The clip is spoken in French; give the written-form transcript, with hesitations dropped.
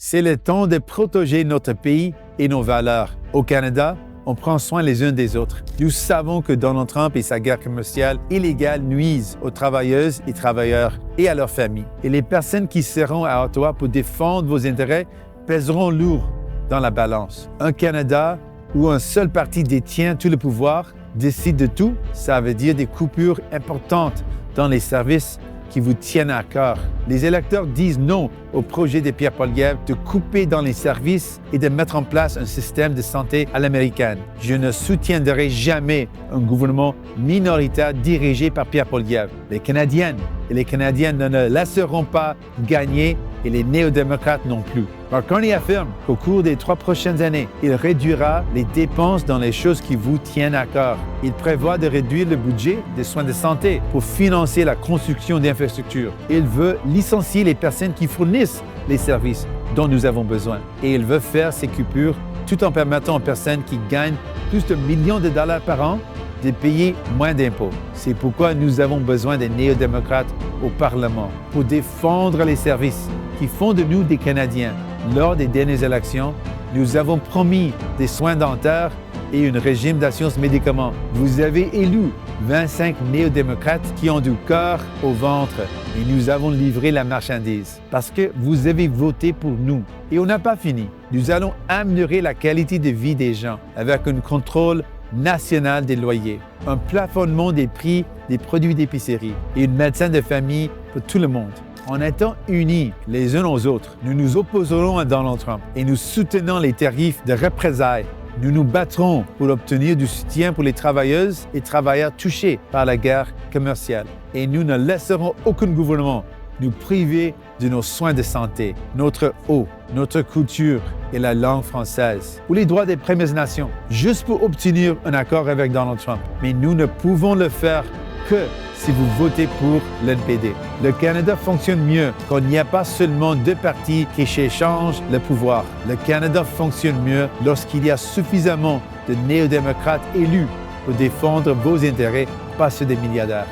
C'est le temps de protéger notre pays et nos valeurs. Au Canada, on prend soin les uns des autres. Nous savons que Donald Trump et sa guerre commerciale illégale nuisent aux travailleuses et travailleurs et à leurs familles. Et les personnes qui seront à Ottawa pour défendre vos intérêts pèseront lourd dans la balance. Un Canada où un seul parti détient tout le pouvoir, décide de tout, ça veut dire des coupures importantes dans les services qui vous tiennent à cœur. Les électeurs disent non au projet de Pierre Poilievre de couper dans les services et de mettre en place un système de santé à l'américaine. Je ne soutiendrai jamais un gouvernement minoritaire dirigé par Pierre Poilievre. Les Canadiennes et les Canadiens ne le laisseront pas gagner et les néo-démocrates non plus. Mark Carney affirme qu'au cours des 3 prochaines années, il réduira les dépenses dans les choses qui vous tiennent à cœur. Il prévoit de réduire le budget des soins de santé pour financer la construction d'infrastructures. Il veut licencier les personnes qui fournissent les services dont nous avons besoin. Et il veut faire ces coupures tout en permettant aux personnes qui gagnent plus de millions de dollars par an de payer moins d'impôts. C'est pourquoi nous avons besoin des néo-démocrates au Parlement pour défendre les services qui font de nous des Canadiens. Lors des dernières élections, nous avons promis des soins dentaires et un régime d'assurance médicaments. Vous avez élu 25 néo-démocrates qui ont du cœur au ventre et nous avons livré la marchandise parce que vous avez voté pour nous. Et on n'a pas fini. Nous allons améliorer la qualité de vie des gens avec un contrôle national des loyers, un plafonnement des prix des produits d'épicerie et une médecine de famille pour tout le monde. En étant unis les uns aux autres, nous nous opposerons à Donald Trump et nous soutenons les tarifs de représailles. Nous nous battrons pour obtenir du soutien pour les travailleuses et travailleurs touchés par la guerre commerciale. Et nous ne laisserons aucun gouvernement nous priver de nos soins de santé, notre eau, notre culture et la langue française, ou les droits des Premières Nations, juste pour obtenir un accord avec Donald Trump. Mais nous ne pouvons le faire que si vous votez pour l'NPD. Le Canada fonctionne mieux quand il n'y a pas seulement 2 partis qui s'échangent le pouvoir. Le Canada fonctionne mieux lorsqu'il y a suffisamment de néo-démocrates élus pour défendre vos intérêts, pas ceux des milliardaires.